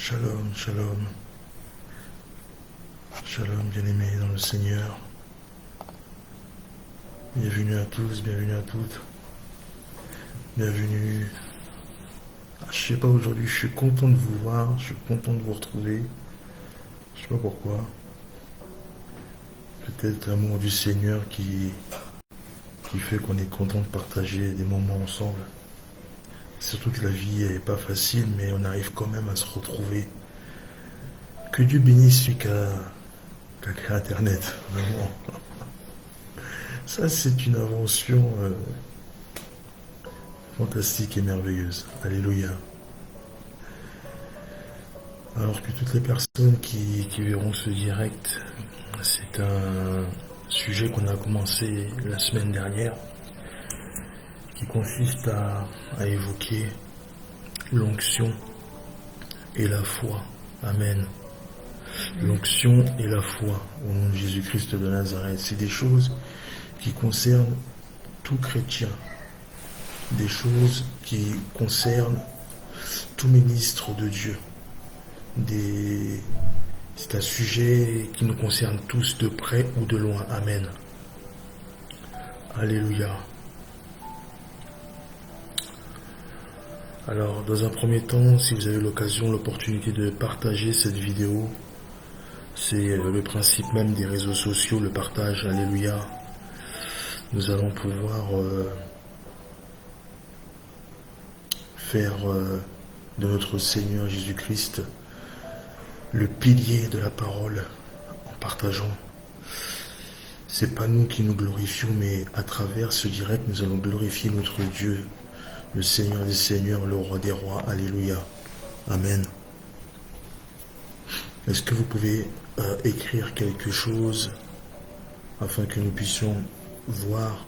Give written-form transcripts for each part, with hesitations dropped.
Shalom, shalom, shalom bien-aimés dans le Seigneur. Bienvenue à tous, bienvenue à toutes. Bienvenue. Je sais pas, aujourd'hui, je suis content de vous voir, je suis content de vous retrouver. Je sais pas pourquoi. Peut-être l'amour du Seigneur qui fait qu'on est content de partager des moments ensemble. Surtout que la vie est pas facile, mais on arrive quand même à se retrouver. Que Dieu bénisse celui qui a créé Internet, vraiment. Ça, c'est une invention fantastique et merveilleuse. Alléluia. Alors que toutes les personnes qui verront ce direct, c'est un sujet qu'on a commencé la semaine dernière, qui consiste à évoquer l'onction et la foi. Amen. L'onction et la foi au nom de Jésus-Christ de Nazareth. C'est des choses qui concernent tout chrétien. Des choses qui concernent tout ministre de Dieu. C'est un sujet qui nous concerne tous de près ou de loin. Amen. Alléluia. Alors, dans un premier temps, si vous avez l'occasion, l'opportunité de partager cette vidéo, c'est le principe même des réseaux sociaux, le partage. Alléluia. Nous allons pouvoir faire de notre Seigneur Jésus-Christ le pilier de la parole en partageant. C'est pas nous qui nous glorifions, mais à travers ce direct, nous allons glorifier notre Dieu, le Seigneur des Seigneurs, le Roi des Rois. Alléluia. Amen. Est-ce que vous pouvez écrire quelque chose afin que nous puissions voir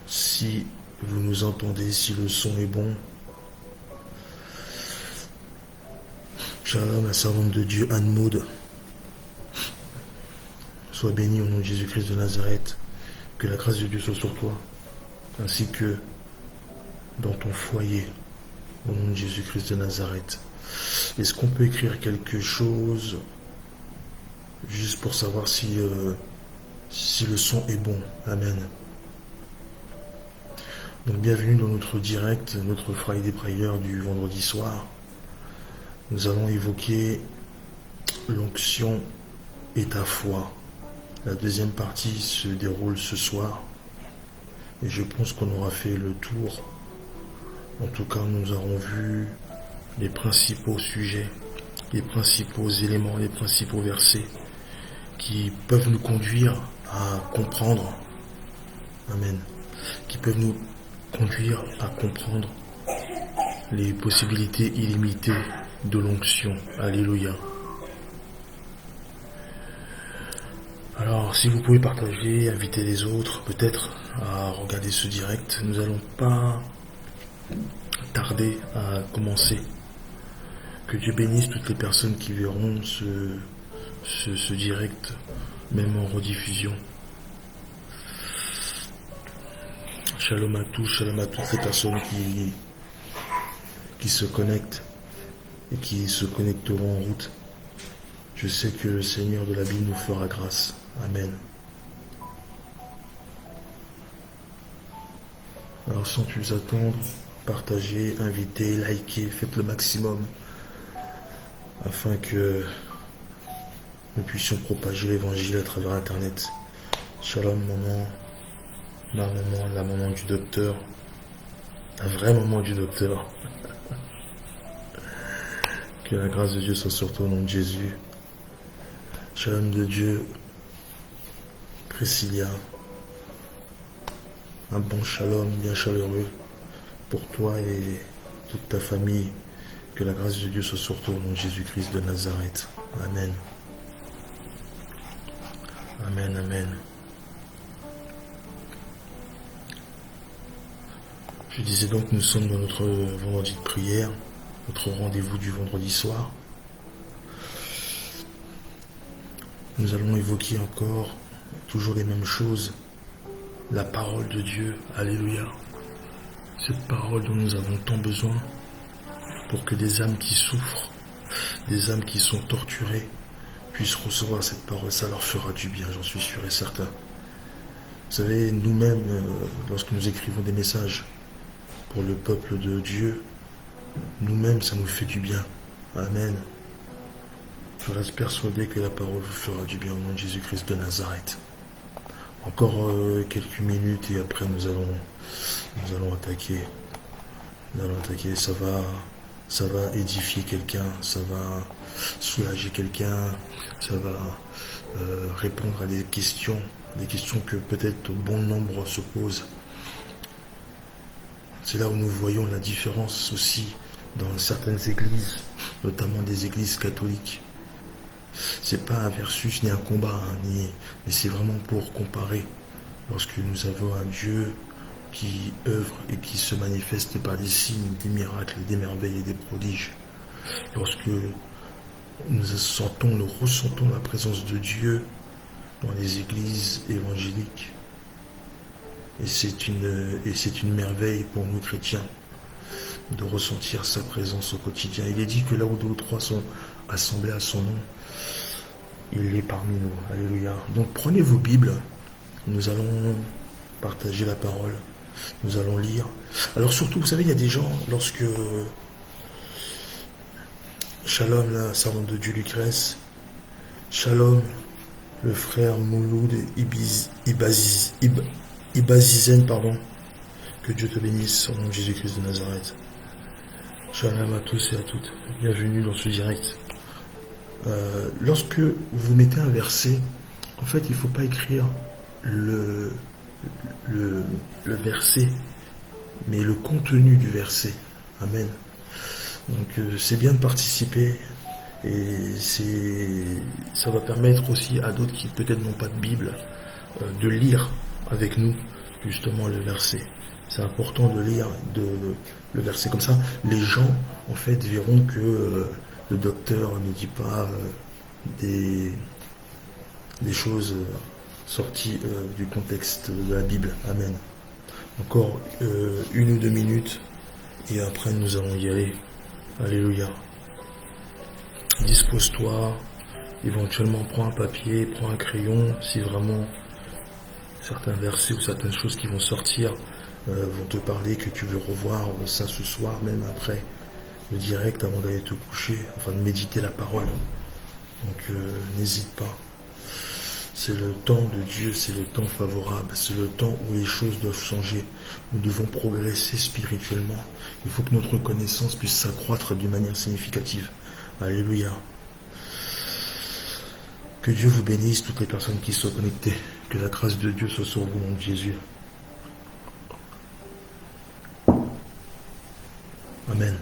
si vous nous entendez, si le son est bon? Shalom, la servante de Dieu, Anne Maud. Sois bénie au nom de Jésus-Christ de Nazareth. Que la grâce de Dieu soit sur toi, ainsi que dans ton foyer, au nom de Jésus-Christ de Nazareth. Est-ce qu'on peut écrire quelque chose, juste pour savoir si le son est bon? Amen. Donc bienvenue dans notre direct, notre Friday Prayer du vendredi soir. Nous allons évoquer l'onction et ta foi. La deuxième partie se déroule ce soir. Et je pense qu'on aura fait le tour. En tout cas, nous aurons vu les principaux sujets, les principaux éléments, les principaux versets qui peuvent nous conduire à comprendre. Amen. Qui peuvent nous conduire à comprendre les possibilités illimitées de l'onction. Alléluia. Alors, si vous pouvez partager, inviter les autres, peut-être à regarder ce direct, nous n'allons pas tarder à commencer. Que Dieu bénisse toutes les personnes qui verront ce direct, même en rediffusion. Shalom à tous, shalom à toutes les personnes qui se connectent et qui se connecteront en route. Je sais que le Seigneur de la Bible nous fera grâce. Amen. Alors sans plus attendre, partagez, invitez, likez, faites le maximum afin que nous puissions propager l'évangile à travers Internet. Shalom maman, ma maman, la maman du docteur, la vraie maman du docteur. Que la grâce de Dieu soit sur toi au nom de Jésus. Shalom de Dieu, Priscilla. Un bon shalom bien chaleureux pour toi et toute ta famille. Que la grâce de Dieu soit sur toi au nom de Jésus-Christ de Nazareth. Amen. Amen, amen. Je disais donc, nous sommes dans notre vendredi de prière, notre rendez-vous du vendredi soir. Nous allons évoquer encore toujours les mêmes choses. La parole de Dieu, alléluia. Cette parole dont nous avons tant besoin. pour que des âmes qui souffrent, des âmes qui sont torturées, puissent recevoir cette parole. Ça leur fera du bien, j'en suis sûr et certain. Vous savez, nous-mêmes, lorsque nous écrivons des messages pour le peuple de Dieu, nous-mêmes, ça nous fait du bien. Amen. Je reste persuadé que la parole vous fera du bien au nom de Jésus-Christ de Nazareth. Encore quelques minutes et après nous allons attaquer. Nous allons attaquer. Ça va édifier quelqu'un, ça va soulager quelqu'un, ça va répondre à des questions que peut-être bon nombre se posent. C'est là où nous voyons la différence aussi dans certaines églises, notamment des églises catholiques. C'est pas un versus ni un combat, mais c'est vraiment pour comparer. Lorsque nous avons un Dieu qui œuvre et qui se manifeste par des signes, des miracles, des merveilles et des prodiges. Lorsque nous ressentons la présence de Dieu dans les églises évangéliques. Et c'est une merveille pour nous chrétiens de ressentir sa présence au quotidien. Il est dit que là où deux ou trois sont assemblés à son nom, il est parmi nous. Alléluia. Donc prenez vos Bibles, nous allons partager la parole, nous allons lire. Alors surtout, vous savez, il y a des gens, lorsque Shalom, la servante de Dieu Lucrèce, Shalom, le frère Mouloud Ibazizen, que Dieu te bénisse au nom de Jésus-Christ de Nazareth. Shalom à tous et à toutes, bienvenue dans ce direct. Lorsque vous mettez un verset, en fait, il ne faut pas écrire le verset, mais le contenu du verset. Amen. Donc, c'est bien de participer et ça va permettre aussi à d'autres qui peut-être n'ont pas de Bible de lire avec nous justement le verset. C'est important de lire le verset comme ça. Les gens, en fait, verront que le docteur ne dit pas des choses sorties du contexte de la Bible. Amen. Encore 1 ou 2 minutes et après nous allons y aller. Alléluia. Dispose-toi, éventuellement prends un papier, prends un crayon, si vraiment certains versets ou certaines choses qui vont sortir vont te parler, que tu veux revoir ça ce soir, même après le direct, avant d'aller te coucher, afin de méditer la parole. Donc n'hésite pas. C'est le temps de Dieu, c'est le temps favorable, c'est le temps où les choses doivent changer. Nous devons progresser spirituellement. Il faut que notre connaissance puisse s'accroître d'une manière significative. Alléluia. Que Dieu vous bénisse, toutes les personnes qui sont connectées. Que la grâce de Dieu soit sur vous, au nom de Jésus. Amen.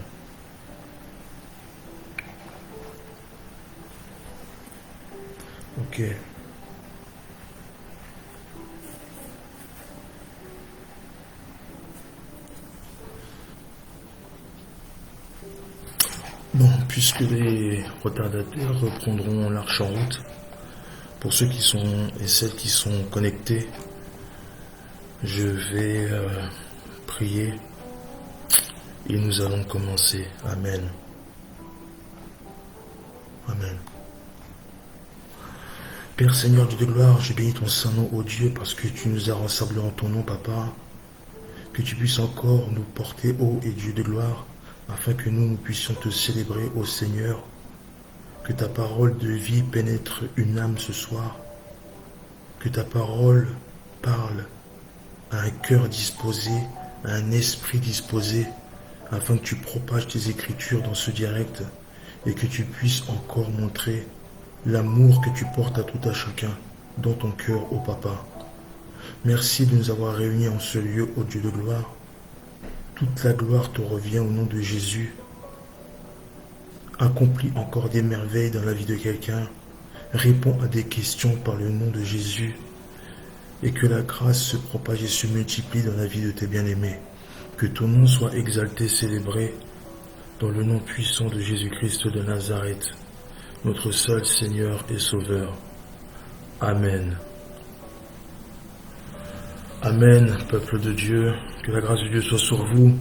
Ok. Bon, puisque les retardataires reprendront l'arche en route, pour ceux qui sont et celles qui sont connectés, je vais prier et nous allons commencer. Amen. Amen. Père Seigneur Dieu de gloire, je bénis ton saint nom, ô Dieu, parce que tu nous as rassemblés en ton nom, Papa. Que tu puisses encore nous porter, ô et Dieu de gloire, afin que nous puissions te célébrer, ô Seigneur. Que ta parole de vie pénètre une âme ce soir. Que ta parole parle à un cœur disposé, à un esprit disposé, afin que tu propages tes écritures dans ce direct et que tu puisses encore montrer l'amour que tu portes à tout à chacun dans ton cœur, ô Papa. Merci de nous avoir réunis en ce lieu, ô Dieu de gloire. Toute la gloire te revient au nom de Jésus. Accomplis encore des merveilles dans la vie de quelqu'un. Réponds à des questions par le nom de Jésus. Et que la grâce se propage et se multiplie dans la vie de tes bien-aimés. Que ton nom soit exalté, célébré, dans le nom puissant de Jésus-Christ de Nazareth, notre seul Seigneur et Sauveur. Amen. Amen, peuple de Dieu, que la grâce de Dieu soit sur vous.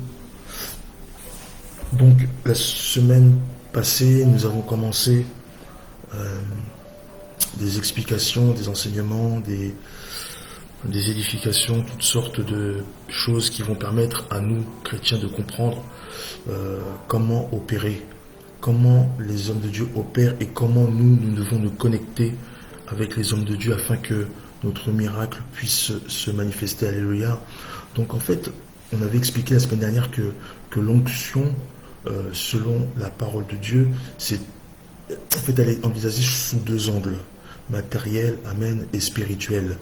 Donc, la semaine passée, nous avons commencé des explications, des enseignements, des édifications, toutes sortes de choses qui vont permettre à nous, chrétiens, de comprendre comment opérer, comment les hommes de Dieu opèrent et comment nous devons nous connecter avec les hommes de Dieu afin que notre miracle puisse se manifester. Alléluia. Donc en fait, on avait expliqué la semaine dernière que l'onction, selon la parole de Dieu, elle est envisagée sous deux angles, matériel, amen, et spirituel.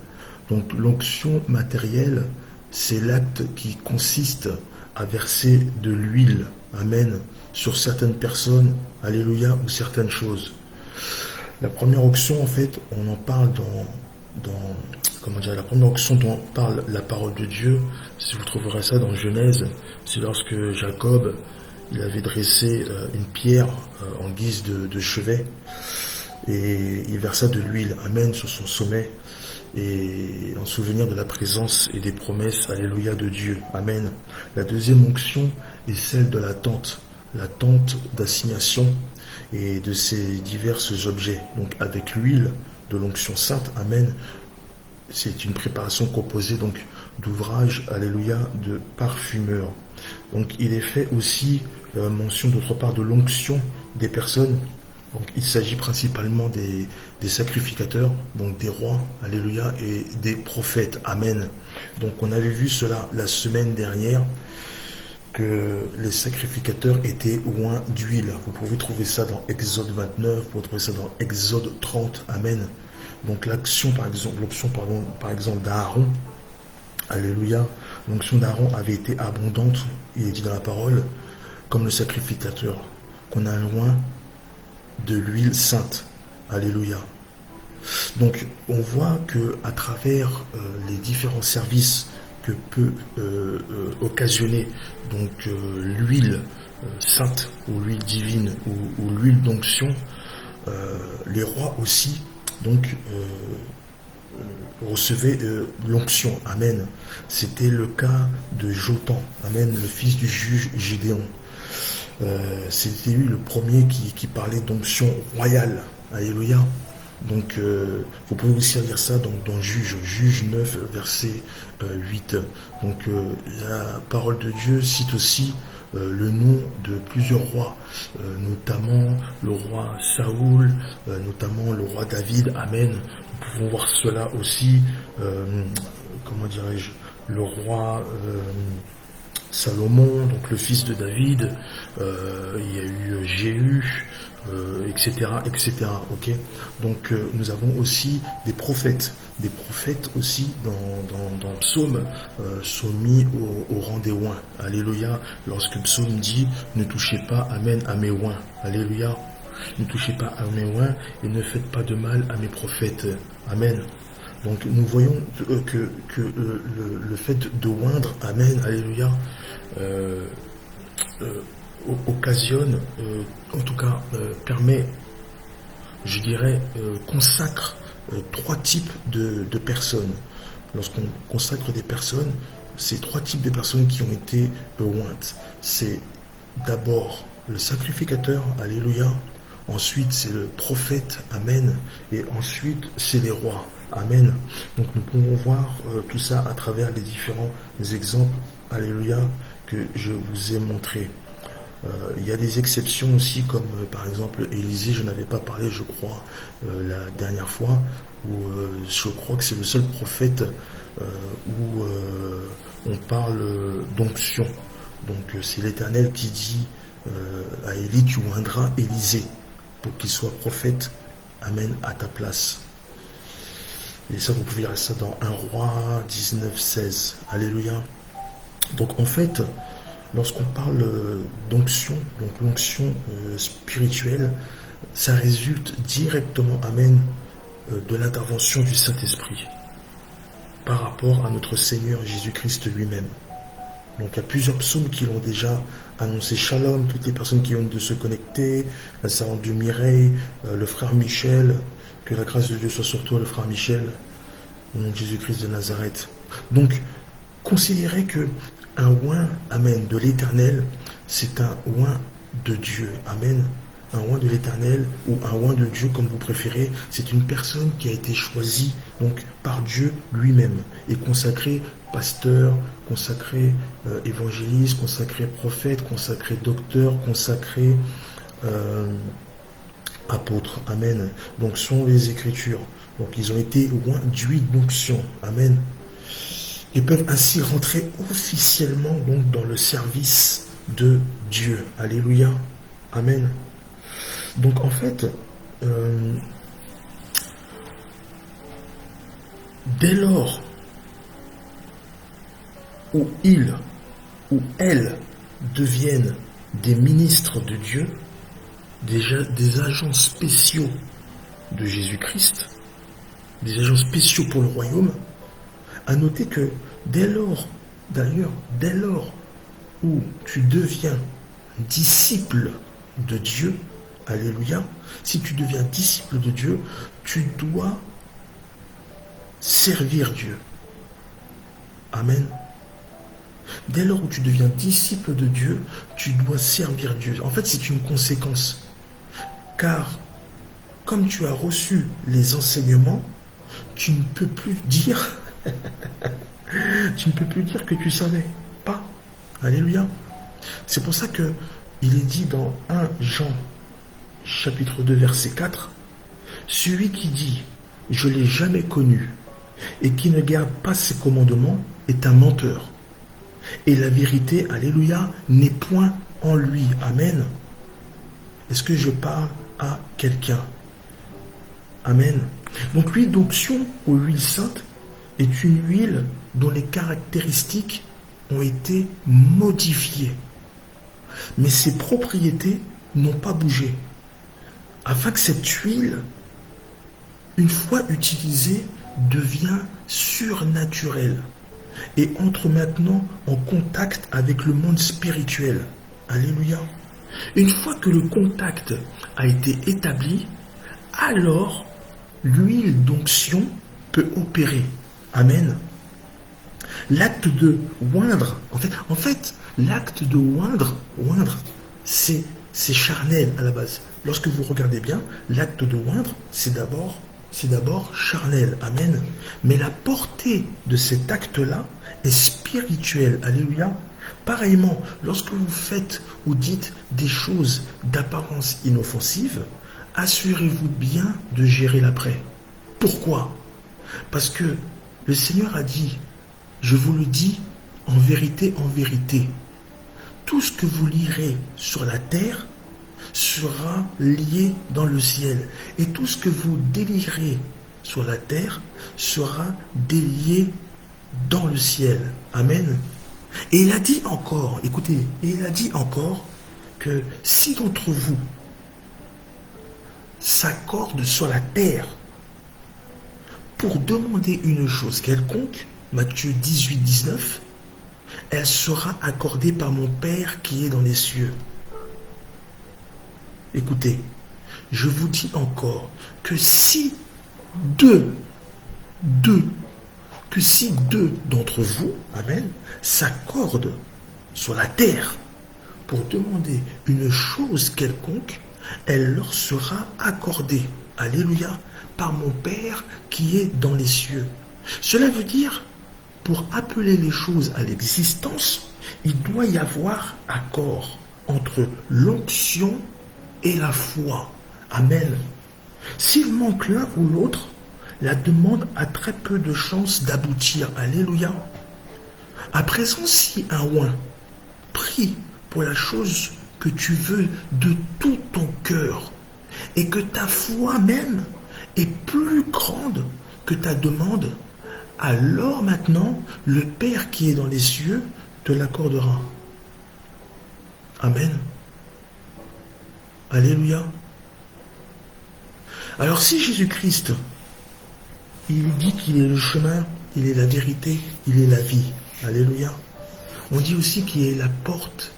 Donc l'onction matérielle, c'est l'acte qui consiste à verser de l'huile, amen, sur certaines personnes, alléluia, ou certaines choses. La première onction, en fait, on en parle la première onction dont parle la parole de Dieu, si vous trouverez ça dans Genèse, c'est lorsque Jacob, il avait dressé une pierre en guise de chevet, et il versa de l'huile, amen, sur son sommet, et en souvenir de la présence et des promesses, alléluia, de Dieu, amen. La deuxième onction est celle de la tente d'assignation et de ses divers objets. Donc avec l'huile de l'onction sainte, amen, c'est une préparation composée donc d'ouvrages, alléluia, de parfumeurs. Donc il est fait aussi mention d'autre part de l'onction des personnes. Donc il s'agit principalement des sacrificateurs, donc des rois, alléluia, et des prophètes, amen. Donc on avait vu cela la semaine dernière, que les sacrificateurs étaient oints d'huile. Vous pouvez trouver ça dans Exode 29, vous pouvez trouver ça dans Exode 30, amen. Donc l'onction par exemple d'Aaron, alléluia, l'onction d'Aaron avait été abondante, il est dit dans la parole, comme le sacrificateur, qu'on a loin de l'huile sainte, alléluia. Donc on voit que à travers les différents services que peut occasionner donc l'huile sainte ou l'huile divine ou l'huile d'onction, les rois aussi donc recevaient l'onction, amen. C'était le cas de Jotham, amen, le fils du juge Gédéon. C'était lui le premier qui parlait d'onction royale, alléluia. Donc vous pouvez aussi lire ça dans Juge 9 verset 8. Donc la parole de Dieu cite aussi le nom de plusieurs rois, notamment le roi Saoul, notamment le roi David, amen. Nous pouvons voir cela aussi, le roi Salomon, donc le fils de David, il y a eu Jéhu, etc., ok. Donc nous avons aussi des prophètes aussi dans Psaume, sont mis au rang des oints, alléluia. Lorsque Psaume dit ne touchez pas, amen, à mes oints, alléluia, ne touchez pas à mes oints et ne faites pas de mal à mes prophètes, amen. Donc nous voyons que le fait de oindre, amen, alléluia, occasionne, en tout cas permet, je dirais, consacre trois types de personnes. Lorsqu'on consacre des personnes, c'est trois types de personnes qui ont été ointes. C'est d'abord le sacrificateur, alléluia. Ensuite, c'est le prophète, amen. Et ensuite, c'est les rois, amen. Donc, nous pouvons voir tout ça à travers les différents exemples, alléluia, que je vous ai montrés. Il y a des exceptions aussi, comme par exemple Élisée, je n'avais pas parlé, je crois, la dernière fois, où je crois que c'est le seul prophète où on parle d'onction. Donc, c'est l'Éternel qui dit à Élie, tu oindras Élisée pour qu'il soit prophète, amen, à ta place. Et ça, vous pouvez lire ça dans 1 Roi 19, 16. Alléluia. Donc, en fait, lorsqu'on parle d'onction, donc l'onction spirituelle, ça résulte directement, amen, de l'intervention du Saint-Esprit par rapport à notre Seigneur Jésus-Christ lui-même. Donc il y a plusieurs psaumes qui l'ont déjà annoncé. Shalom, toutes les personnes qui viennent de se connecter, la servante de Mireille, le frère Michel, que la grâce de Dieu soit sur toi, le frère Michel, au nom de Jésus-Christ de Nazareth. Donc, considérez que Un oint, amen, de l'Éternel, c'est un oint de Dieu, amen. Un oint de l'Éternel ou un oint de Dieu, comme vous préférez, c'est une personne qui a été choisie donc par Dieu lui-même et consacré pasteur, consacré évangéliste, consacré prophète, consacré docteur, consacré apôtre, amen. Donc sont les Écritures. Donc ils ont été oints d'huile d'onction, amen. Ils peuvent ainsi rentrer officiellement donc dans le service de Dieu. Alléluia. Amen. Donc en fait, dès lors où ils ou elles deviennent des ministres de Dieu, des agents spéciaux de Jésus-Christ, des agents spéciaux pour le royaume, à noter que dès lors où tu deviens disciple de Dieu, alléluia, si tu deviens disciple de Dieu, tu dois servir Dieu. Amen. Dès lors où tu deviens disciple de Dieu, tu dois servir Dieu. En fait, c'est une conséquence. Car, comme tu as reçu les enseignements, tu ne peux plus dire que tu savais pas. Alléluia. C'est pour ça que il est dit dans 1 Jean chapitre 2 verset 4, celui qui dit je l'ai jamais connu et qui ne garde pas ses commandements est un menteur. Et la vérité, alléluia, n'est point en lui. Amen. Est-ce que je parle à quelqu'un? Amen. Donc l'huile d'onction ou huile sainte est une huile dont les caractéristiques ont été modifiées. Mais ses propriétés n'ont pas bougé. Afin que cette huile, une fois utilisée, devient surnaturelle et entre maintenant en contact avec le monde spirituel. Alléluia. Une fois que le contact a été établi, alors l'huile d'onction peut opérer. Amen. L'acte de oindre, en fait, l'acte de oindre, c'est charnel à la base. Lorsque vous regardez bien, l'acte de oindre, c'est d'abord charnel. Amen. Mais la portée de cet acte-là est spirituelle. Alléluia. Pareillement, lorsque vous faites ou dites des choses d'apparence inoffensive, assurez-vous bien de gérer l'après. Pourquoi? Parce que le Seigneur a dit, je vous le dis en vérité, tout ce que vous lirez sur la terre sera lié dans le ciel. Et tout ce que vous délirez sur la terre sera délié dans le ciel. Amen. Et il a dit encore, écoutez, il a dit encore que si d'entre vous s'accordent sur la terre pour demander une chose quelconque, Matthieu 18, 19, elle sera accordée par mon Père qui est dans les cieux. Écoutez, je vous dis encore que si deux d'entre vous, amen, s'accordent sur la terre pour demander une chose quelconque, elle leur sera accordée, alléluia, par mon Père qui est dans les cieux. Cela veut dire, pour appeler les choses à l'existence, il doit y avoir accord entre l'onction et la foi. Amen. S'il manque l'un ou l'autre, la demande a très peu de chances d'aboutir. Alléluia. À présent, si un oint prie pour la chose que tu veux de tout ton cœur et que ta foi même est plus grande que ta demande, alors maintenant, le Père qui est dans les cieux te l'accordera. Amen. Alléluia. Alors si Jésus-Christ, il dit qu'il est le chemin, il est la vérité, il est la vie. Alléluia. On dit aussi qu'il est la porte,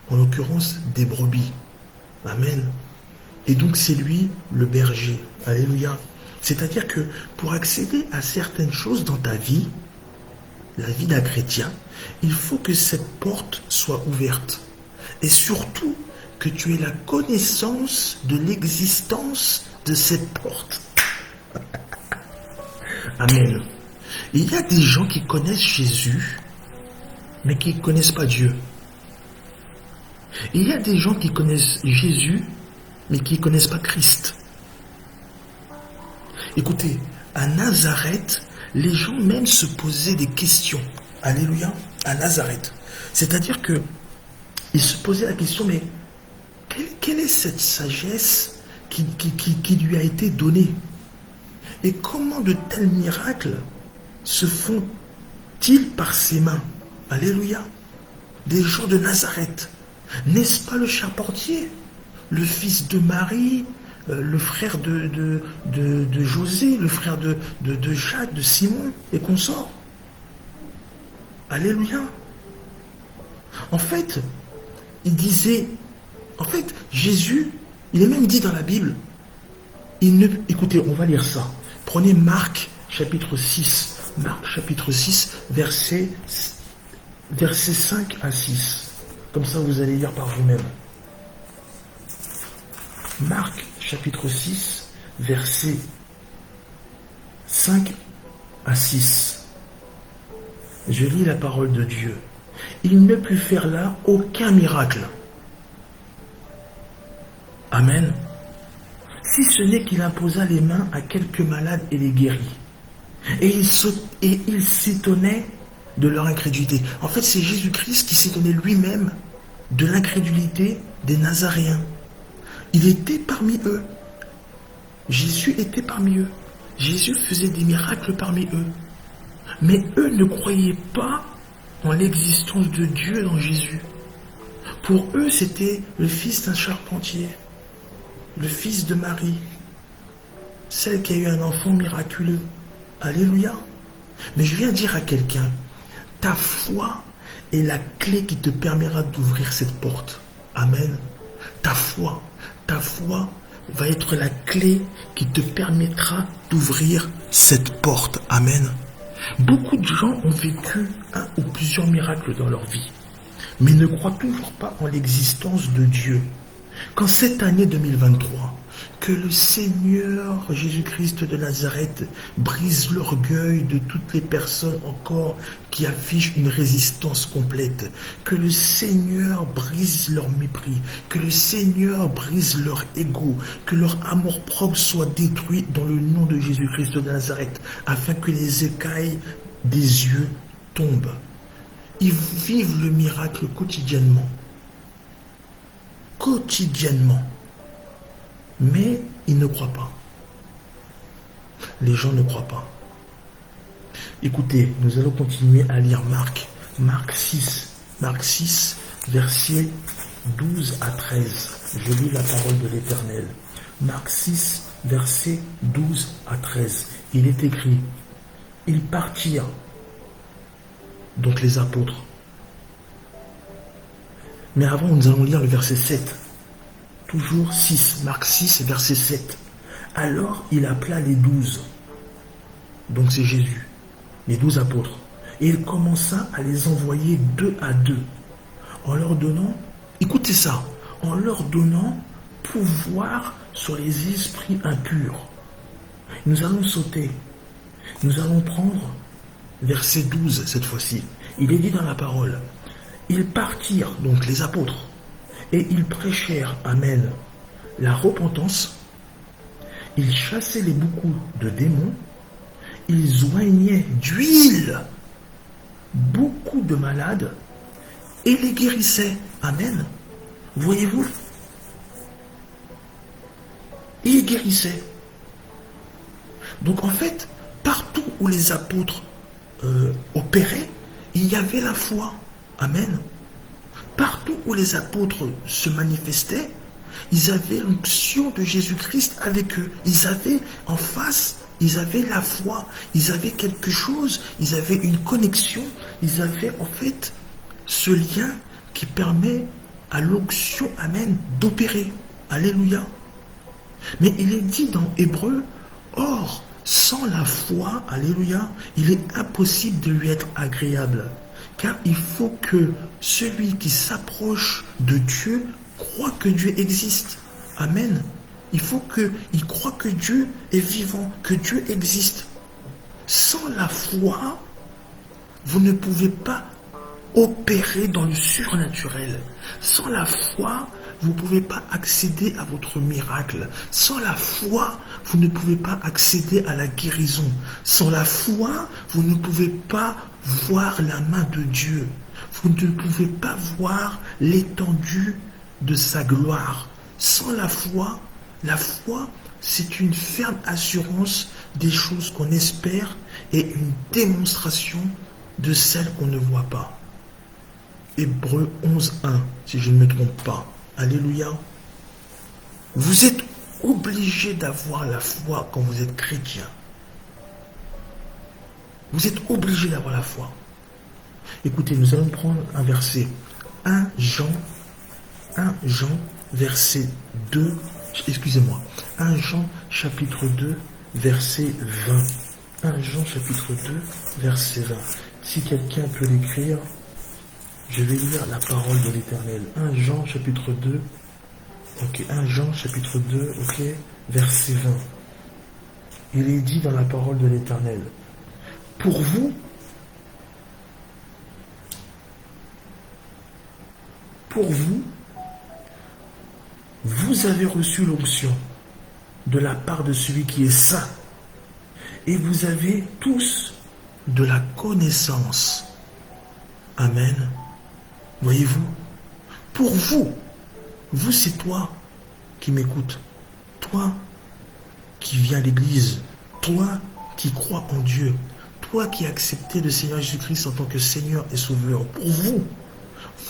en l'occurrence des brebis. Amen. Et donc c'est lui le berger. Alléluia. C'est-à-dire que pour accéder à certaines choses dans ta vie, la vie d'un chrétien, il faut que cette porte soit ouverte. Et surtout, que tu aies la connaissance de l'existence de cette porte. Amen. Il y a des gens qui connaissent Jésus, mais qui ne connaissent pas Dieu. Il y a des gens qui connaissent Jésus, mais qui ne connaissent pas Christ. Écoutez, à Nazareth, les gens même se posaient des questions. Alléluia, à Nazareth. C'est-à-dire que ils se posaient la question, mais quelle est cette sagesse qui lui a été donnée? Et comment de tels miracles se font-ils par ses mains? Alléluia. Des gens de Nazareth. N'est-ce pas le charpentier, le fils de Marie, le frère de José, le frère de Jacques, de Simon et consorts? Alléluia. En fait, il disait, Jésus, il est même dit dans la Bible, écoutez, on va lire ça. Prenez Marc chapitre 6, versets 5 à 6. Comme ça, vous allez lire par vous-même. Marc chapitre 6, versets 5 à 6. Je lis la parole de Dieu. Il ne put faire là aucun miracle. Amen. Si ce n'est qu'il imposa les mains à quelques malades et les guérit. Et il s'étonnait de leur incrédulité. En fait, c'est Jésus-Christ qui s'étonnait lui-même de l'incrédulité des Nazaréens. Il était parmi eux. Jésus était parmi eux. Jésus faisait des miracles parmi eux. Mais eux ne croyaient pas en l'existence de Dieu dans Jésus. Pour eux, c'était le fils d'un charpentier, le fils de Marie, celle qui a eu un enfant miraculeux. Alléluia. Mais je viens dire à quelqu'un, ta foi est la clé qui te permettra d'ouvrir cette porte. Amen. Ta foi va être la clé qui te permettra d'ouvrir cette porte. Amen. Beaucoup de gens ont vécu un ou plusieurs miracles dans leur vie, mais ne croient toujours pas en l'existence de Dieu. Qu'en cette année 2023, que le Seigneur Jésus-Christ de Nazareth brise l'orgueil de toutes les personnes encore qui affichent une résistance complète. Que le Seigneur brise leur mépris. Que le Seigneur brise leur ego. Que leur amour-propre soit détruit dans le nom de Jésus-Christ de Nazareth, afin que les écailles des yeux tombent. Ils vivent le miracle quotidiennement. Mais ils ne croient pas. Les gens ne croient pas. Écoutez, nous allons continuer à lire Marc 6, versets 12 à 13. Je lis la parole de l'Éternel. Marc 6, versets 12 à 13. Il est écrit, ils partirent, donc les apôtres. Mais avant, nous allons lire le verset 7. Toujours 6, Marc 6, verset 7. Alors il appela les 12. Donc c'est Jésus, les 12 apôtres. Et il commença à les envoyer 2 à 2. En leur donnant, écoutez ça, en leur donnant pouvoir sur les esprits impurs. Nous allons sauter. Nous allons prendre verset 12 cette fois-ci. Il est dit dans la parole. Ils partirent, donc les apôtres, et ils prêchèrent, amen, la repentance. Ils chassaient les boucous de démons. Ils oignaient d'huile beaucoup de malades et les guérissaient. Amen. Voyez-vous? Ils guérissaient. Donc en fait, partout où les apôtres opéraient, il y avait la foi. Amen. Partout où les apôtres se manifestaient, ils avaient l'onction de Jésus-Christ avec eux. Ils avaient en face, ils avaient la foi, ils avaient quelque chose, ils avaient une connexion, ils avaient en fait ce lien qui permet à l'onction, amen, d'opérer. Alléluia. Mais il est dit dans Hébreu, or, Sans la foi, alléluia, il est impossible de lui être agréable. Car il faut que celui qui s'approche de Dieu croit que Dieu existe. Amen. Il faut qu'il croit que Dieu est vivant, que Dieu existe. Sans la foi, vous ne pouvez pas opérer dans le surnaturel. Sans la foi, vous ne pouvez pas accéder à votre miracle. Sans la foi, vous ne pouvez pas accéder à la guérison. Sans la foi, vous ne pouvez pas voir la main de Dieu. Vous ne pouvez pas voir l'étendue de sa gloire. Sans la foi, c'est une ferme assurance des choses qu'on espère et une démonstration de celles qu'on ne voit pas. Hébreux 11.1, si je ne me trompe pas. Alléluia. Vous êtes obligé d'avoir la foi quand vous êtes chrétien. Vous êtes obligé d'avoir la foi. Écoutez, nous allons prendre un verset. 1 Jean, verset 2. Excusez-moi. 1 Jean, chapitre 2, verset 20. 1 Jean, chapitre 2, verset 20. Si quelqu'un peut l'écrire, je vais lire la parole de l'Éternel. 1 Jean, chapitre 2. Ok, 1 Jean, chapitre 2, ok, verset 20. Il est dit dans la parole de l'Éternel. Pour vous, vous avez reçu l'onction de la part de celui qui est saint. Et vous avez tous de la connaissance. Amen. Voyez-vous, pour vous c'est toi qui m'écoutes, toi qui viens à l'église, toi qui crois en Dieu, toi qui as accepté le Seigneur Jésus-Christ en tant que Seigneur et Sauveur. Pour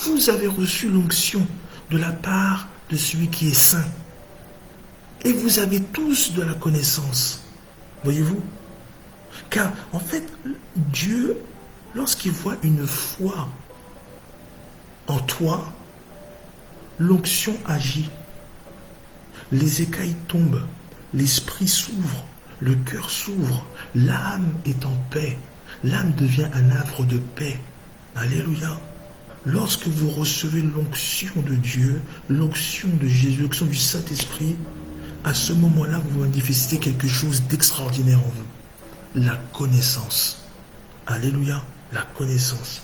vous avez reçu l'onction de la part de celui qui est saint. Et vous avez tous de la connaissance. Voyez-vous? Car en fait, Dieu, lorsqu'il voit une foi en toi, l'onction agit. Les écailles tombent, l'esprit s'ouvre, le cœur s'ouvre, l'âme est en paix. L'âme devient un havre de paix. Alléluia. Lorsque vous recevez l'onction de Dieu, l'onction de Jésus, l'onction du Saint-Esprit, à ce moment-là, vous manifestez quelque chose d'extraordinaire en vous. La connaissance. Alléluia. La connaissance.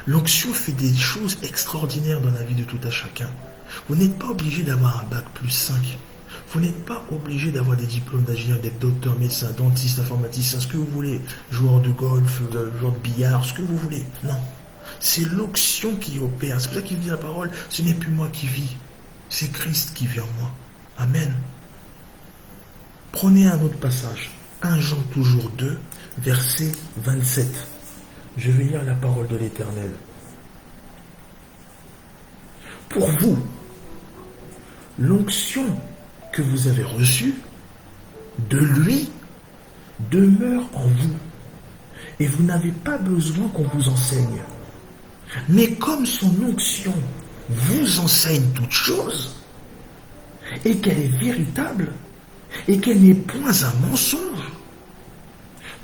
L'onction fait des choses extraordinaires dans la vie de tout un chacun. Vous n'êtes pas obligé d'avoir un bac plus 5. Vous n'êtes pas obligé d'avoir des diplômes d'ingénieur, d'être docteur, médecin, dentiste, informaticien, ce que vous voulez, joueur de golf, joueur de billard, ce que vous voulez. Non. C'est l'onction qui opère. C'est pour ça qu'il dit la parole, ce n'est plus moi qui vis, c'est Christ qui vit en moi. Amen. Prenez un autre passage. 1 Jean toujours 2, verset 27. Je vais lire la parole de l'Éternel. Pour vous, l'onction que vous avez reçue de lui demeure en vous. Et vous n'avez pas besoin qu'on vous enseigne. Mais comme son onction vous enseigne toutes choses, et qu'elle est véritable, et qu'elle n'est point un mensonge,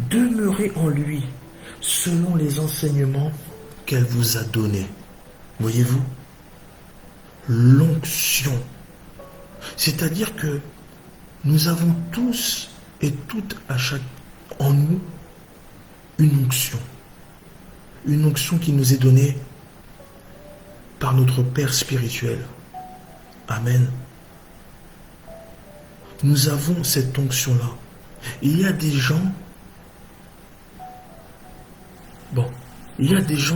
demeurez en lui, selon les enseignements qu'elle vous a donnés. Voyez-vous? L'onction. C'est-à-dire que nous avons tous et toutes en nous une onction. Une onction qui nous est donnée par notre Père spirituel. Amen. Nous avons cette onction-là. Il y a des gens,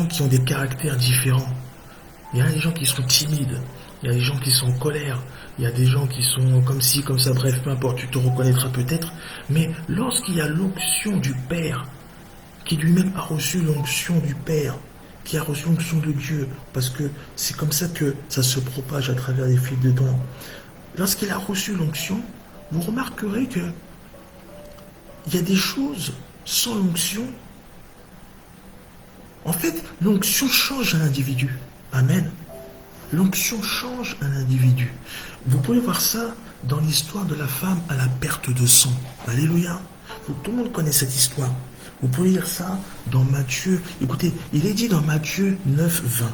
qui ont des caractères différents. Il y a des gens qui sont timides. Il y a des gens qui sont en colère. Il y a des gens qui sont comme ci, comme ça, bref, peu importe, tu te reconnaîtras peut-être. Mais lorsqu'il y a l'onction du Père, qui lui-même a reçu l'onction du Père, qui a reçu l'onction de Dieu, parce que c'est comme ça que ça se propage à travers les fils de dents. Lorsqu'il a reçu l'onction, vous remarquerez que il y a des choses sans l'onction. En fait, l'onction change un individu. Amen. L'onction change un individu. Vous pouvez voir ça dans l'histoire de la femme à la perte de sang. Alléluia. Tout le monde connaît cette histoire. Vous pouvez lire ça dans Matthieu. Écoutez, il est dit dans Matthieu 9, 20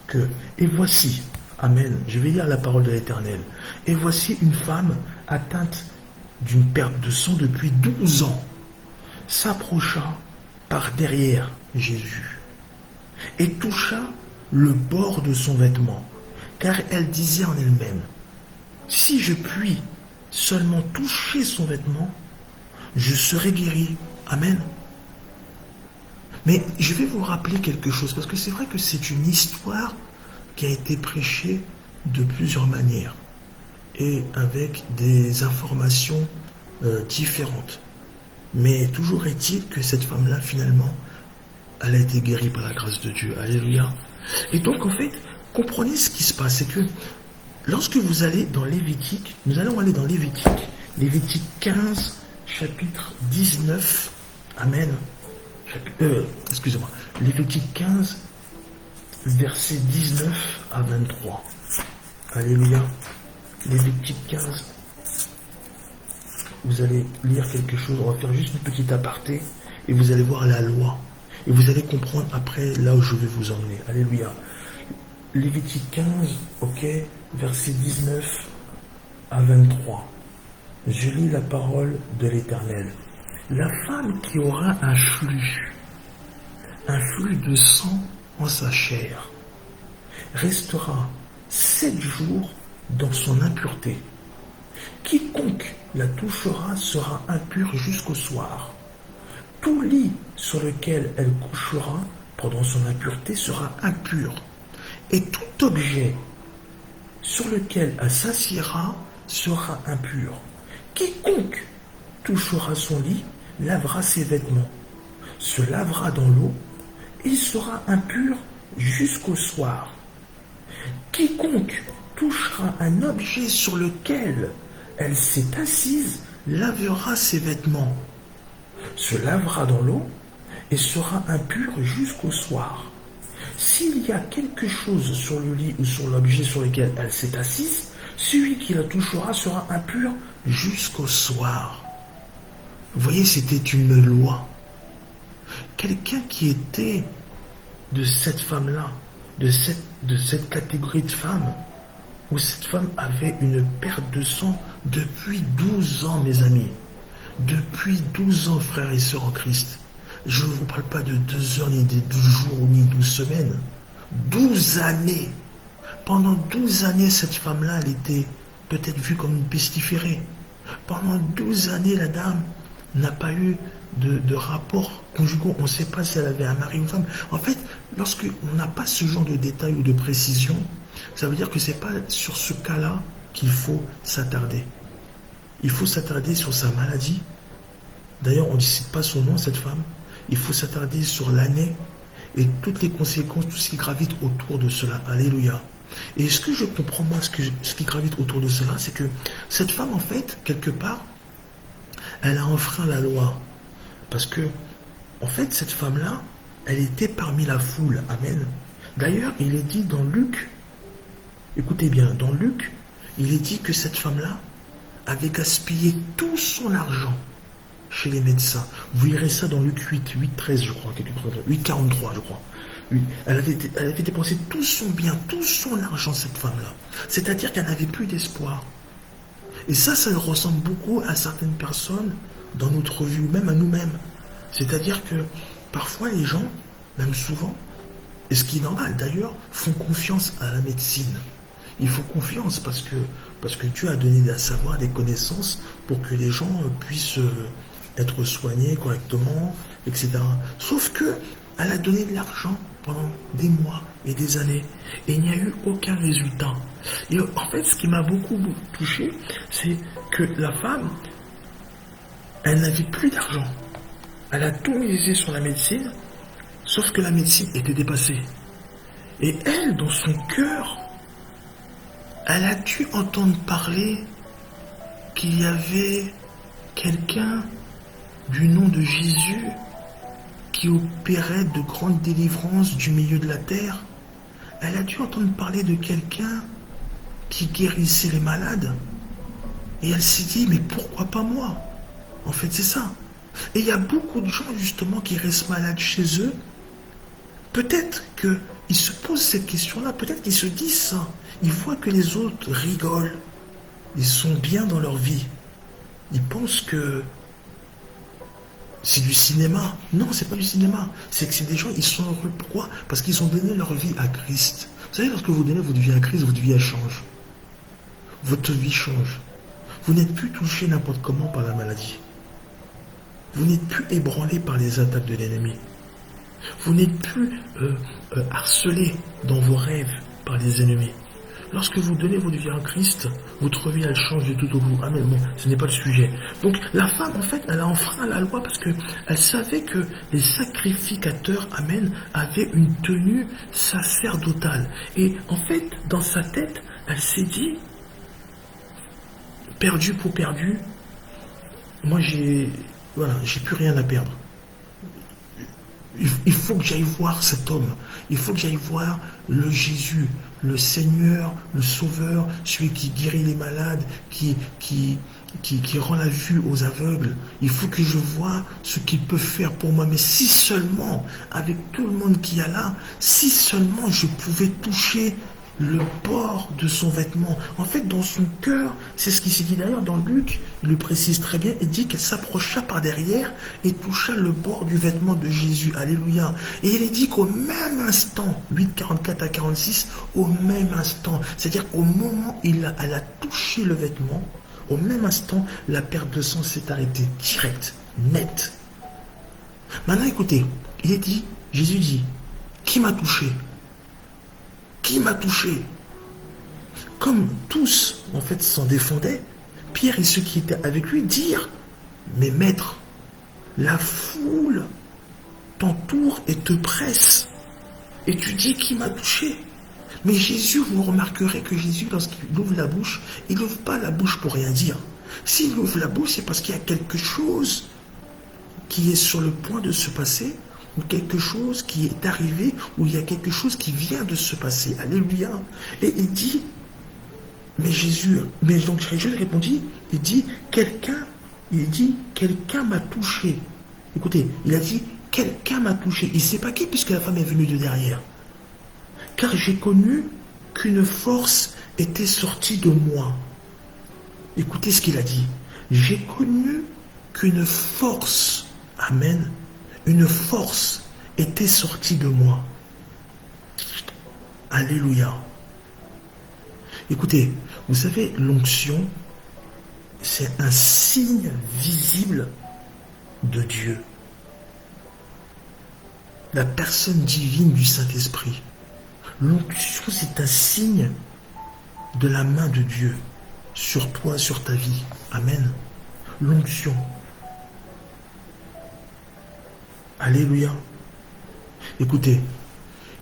que, et voici, amen, je vais lire la parole de l'Éternel, et voici une femme atteinte d'une perte de sang depuis 12 ans, s'approcha par derrière Jésus et toucha le bord de son vêtement, car elle disait en elle-même, si je puis seulement toucher son vêtement, je serai guéri. Amen. Mais je vais vous rappeler quelque chose, parce que c'est vrai que c'est une histoire qui a été prêchée de plusieurs manières et avec des informations différentes. Mais toujours est-il que cette femme-là, finalement, elle a été guérie par la grâce de Dieu. Alléluia. Et donc, en fait, comprenez ce qui se passe. C'est que lorsque vous allez dans Lévitique, nous allons aller dans Lévitique 15, chapitre 19. Amen. Excusez-moi. Lévitique 15, versets 19 à 23. Alléluia. Lévitique 15. Vous allez lire quelque chose. On va faire juste une petite aparté. Et vous allez voir la loi. Et vous allez comprendre après là où je vais vous emmener. Alléluia. Lévitique 15, ok, verset 19 à 23. Je lis la parole de l'Éternel. La femme qui aura un flux de sang en sa chair, restera 7 jours dans son impureté. Quiconque la touchera sera impur jusqu'au soir. Tout lit sur lequel elle couchera pendant son impureté sera impur. Et tout objet sur lequel elle s'assiera sera impur. Quiconque touchera son lit lavera ses vêtements, se lavera dans l'eau, et sera impur jusqu'au soir. Quiconque touchera un objet sur lequel elle s'est assise lavera ses vêtements, se lavera dans l'eau, et sera impur jusqu'au soir. S'il y a quelque chose sur le lit ou sur l'objet sur lequel elle s'est assise, celui qui la touchera sera impur jusqu'au soir. Vous voyez, c'était une loi. Quelqu'un qui était de cette femme-là, de cette catégorie de femmes, où cette femme avait une perte de sang depuis 12 ans, mes amis. Depuis 12 ans, frères et sœurs en Christ. Je ne vous parle pas de 2 heures, ni de 12 jours, ni 12 semaines. 12 années. Pendant 12 années, cette femme-là, elle était peut-être vue comme une pestiférée. Pendant 12 années, la dame n'a pas eu de rapport conjugaux. On ne sait pas si elle avait un mari ou une femme. En fait, lorsqu'on n'a pas ce genre de détails ou de précision, ça veut dire que ce n'est pas sur ce cas-là qu'il faut s'attarder. Il faut s'attarder sur sa maladie. D'ailleurs, on ne cite pas son nom, cette femme. Il faut s'attarder sur l'année et toutes les conséquences, tout ce qui gravite autour de cela. Alléluia. Et ce que je comprends, moi, ce qui gravite autour de cela, c'est que cette femme, en fait, quelque part, elle a enfreint la loi. Parce que, en fait, cette femme-là, elle était parmi la foule. Amen. D'ailleurs, il est dit dans Luc, écoutez bien, dans Luc, il est dit que cette femme-là avait gaspillé tout son argent chez les médecins. Vous lirez ça dans Luc 8, 13, je crois, 8,43, je crois. Oui, elle avait dépensé tout son bien, tout son argent, cette femme-là. C'est-à-dire qu'elle n'avait plus d'espoir. Et ça ressemble beaucoup à certaines personnes dans notre vie, même à nous-mêmes. C'est-à-dire que parfois les gens, même souvent, et ce qui est normal d'ailleurs, font confiance à la médecine. Ils font confiance parce que Dieu a donné des savoirs, des connaissances pour que les gens puissent être soignés correctement, etc. Sauf que elle a donné de l'argent pendant des mois et des années et il n'y a eu aucun résultat. Et en fait, ce qui m'a beaucoup touché, c'est que la femme, elle n'avait plus d'argent. Elle a tout misé sur la médecine, sauf que la médecine était dépassée. Et elle, dans son cœur, elle a dû entendre parler qu'il y avait quelqu'un du nom de Jésus qui opérait de grandes délivrances du milieu de la terre. Elle a dû entendre parler de quelqu'un qui guérissait les malades. Et elle s'est dit, mais pourquoi pas moi? En fait, c'est ça. Et il y a beaucoup de gens, justement, qui restent malades chez eux. Peut-être qu'ils se posent cette question-là, peut-être qu'ils se disent ça. Ils voient que les autres rigolent. Ils sont bien dans leur vie. Ils pensent que c'est du cinéma. Non, c'est pas du cinéma. C'est que c'est des gens, ils sont heureux. Pourquoi? Parce qu'ils ont donné leur vie à Christ. Vous savez, lorsque vous donnez votre vie à Christ, votre vie elle change. Votre vie change. Vous n'êtes plus touché n'importe comment par la maladie. Vous n'êtes plus ébranlé par les attaques de l'ennemi. Vous n'êtes plus harcelé dans vos rêves par les ennemis. Lorsque vous donnez votre vie à Christ, votre vie, elle change de tout au bout. Ah mais bon, ce n'est pas le sujet. Donc la femme, en fait, elle a enfreint la loi parce qu'elle savait que les sacrificateurs, amen, avaient une tenue sacerdotale. Et en fait, dans sa tête, elle s'est dit, perdu pour perdu, moi j'ai plus rien à perdre. Il faut que j'aille voir cet homme. Il faut que j'aille voir le Jésus, le Seigneur, le Sauveur, celui qui guérit les malades, qui rend la vue aux aveugles. Il faut que je voie ce qu'il peut faire pour moi. Mais si seulement, avec tout le monde qui est là, si seulement je pouvais toucher le bord de son vêtement. En fait, dans son cœur, c'est ce qui s'est dit d'ailleurs dans Luc, il le précise très bien, il dit qu'elle s'approcha par derrière et toucha le bord du vêtement de Jésus. Alléluia. Et il est dit qu'au même instant, 8:44 à 46, au même instant, c'est-à-dire au moment où elle a touché le vêtement, au même instant, la perte de sang s'est arrêtée, direct, net. Maintenant, écoutez, il est dit, Jésus dit, qui m'a touché? Qui m'a touché? Comme tous, en fait, s'en défendaient, Pierre et ceux qui étaient avec lui dirent, mais maître, la foule t'entoure et te presse. Et tu dis qui m'a touché? Mais Jésus, vous remarquerez que Jésus, lorsqu'il ouvre la bouche, il n'ouvre pas la bouche pour rien dire. S'il ouvre la bouche, c'est parce qu'il y a quelque chose qui est sur le point de se passer, ou quelque chose qui est arrivé, ou il y a quelque chose qui vient de se passer. Alléluia. Et il dit, mais donc Jésus répondit, il dit, quelqu'un m'a touché. Écoutez, il a dit, quelqu'un m'a touché. Il ne sait pas qui, puisque la femme est venue de derrière. Car j'ai connu qu'une force était sortie de moi. Écoutez ce qu'il a dit. J'ai connu qu'une force, amen, une force était sortie de moi. Alléluia. Écoutez, vous savez, l'onction, c'est un signe visible de Dieu. La personne divine du Saint-Esprit. L'onction, c'est un signe de la main de Dieu sur toi, sur ta vie. Amen. L'onction. Alléluia. Écoutez,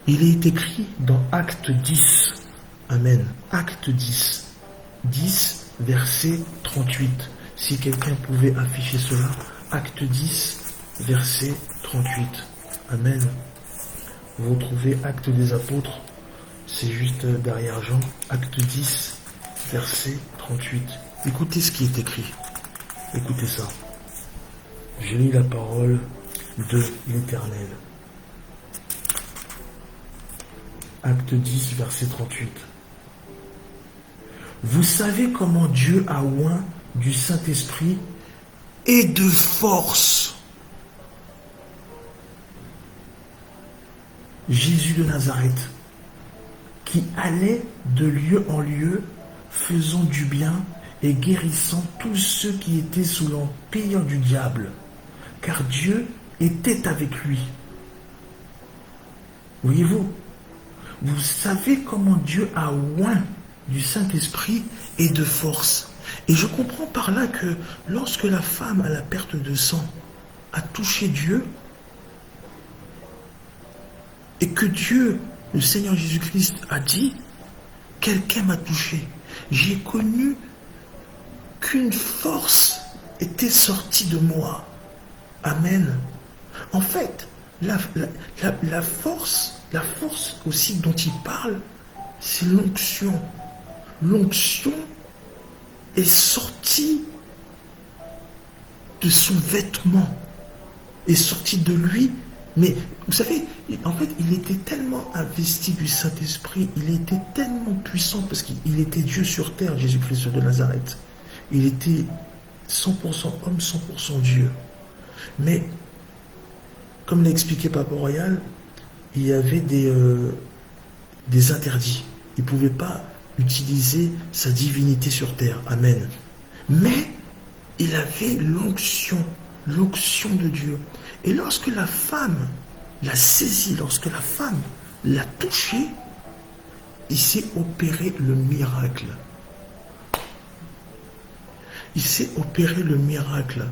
il est écrit dans Acte 10. Amen. Acte 10. 10, verset 38. Si quelqu'un pouvait afficher cela. Acte 10, verset 38. Amen. Vous trouvez Acte des Apôtres. C'est juste derrière Jean. Acte 10, verset 38. Écoutez ce qui est écrit. Écoutez ça. Je lis la parole de l'Éternel. Acte 10, verset 38. Vous savez comment Dieu a oint du Saint-Esprit et de force Jésus de Nazareth, qui allait de lieu en lieu, faisant du bien et guérissant tous ceux qui étaient sous l'empire du diable, car Dieu était avec lui. Voyez-vous, vous savez comment Dieu a oint du Saint-Esprit et de force. Et je comprends par là que lorsque la femme à la perte de sang a touché Dieu, et que Dieu, le Seigneur Jésus-Christ, a dit, quelqu'un m'a touché. J'ai connu qu'une force était sortie de moi. Amen. En fait, la force aussi dont il parle, c'est l'onction. L'onction est sorti de son vêtement, est sorti de lui. Mais vous savez, en fait, il était tellement investi du Saint-Esprit, il était tellement puissant parce qu'il était Dieu sur terre, Jésus-Christ de Nazareth. Il était 100% homme, 100% Dieu. Mais, comme l'a expliqué Papa Royal, il y avait des interdits. Il ne pouvait pas utiliser sa divinité sur terre. Amen. Mais, il avait l'onction de Dieu. Et lorsque la femme l'a saisi, lorsque la femme l'a touché, il s'est opéré le miracle. Il s'est opéré le miracle.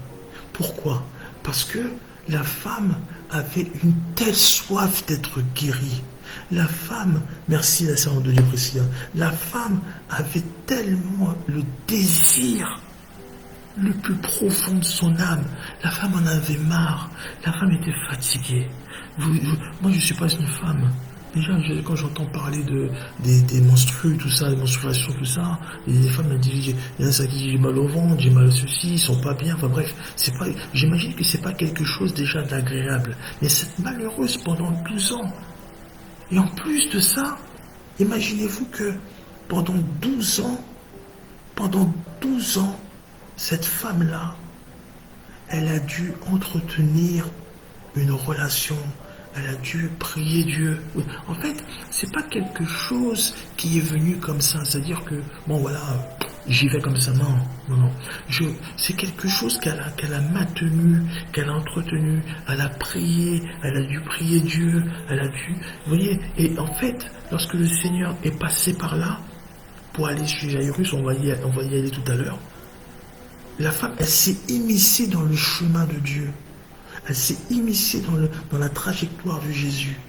Pourquoi? Parce que la femme avait une telle soif d'être guérie. La femme, merci la servante de Dieu Priscilla, la femme avait tellement le désir le plus profond de son âme. La femme en avait marre. La femme était fatiguée. Moi, je ne suis pas une femme. Déjà, quand j'entends parler des menstrues, tout ça, des menstruations, tout ça, les femmes elles disent, il y en a qui disent j'ai mal au ventre, j'ai mal à ceci, ils sont pas bien. Enfin bref, j'imagine que c'est pas quelque chose déjà d'agréable. Mais cette malheureuse pendant 12 ans. Et en plus de ça, imaginez-vous que pendant 12 ans, cette femme-là, elle a dû entretenir une relation, elle a dû prier Dieu. En fait, c'est pas quelque chose qui est venu comme ça, c'est-à-dire que, bon voilà, j'y vais comme ça, non. C'est quelque chose qu'elle a maintenu, qu'elle a entretenu, elle a prié, elle a dû prier Dieu, vous voyez, et en fait, lorsque le Seigneur est passé par là, pour aller chez Jairus, on va y aller tout à l'heure, la femme, elle s'est immiscée dans le chemin de Dieu. Elle s'est immiscée dans la trajectoire de Jésus.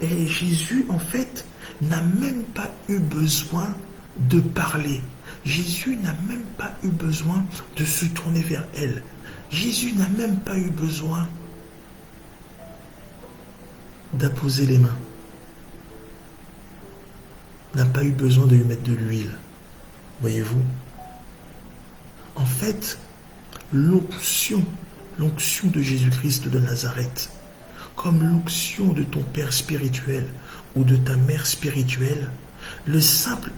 Et Jésus, en fait, n'a même pas eu besoin de parler. Jésus n'a même pas eu besoin de se tourner vers elle. Jésus n'a même pas eu besoin d'apposer les mains. N'a pas eu besoin de lui mettre de l'huile. Voyez-vous? En fait, l'onction de Jésus-Christ de Nazareth, comme l'onction de ton père spirituel ou de ta mère spirituelle, le simple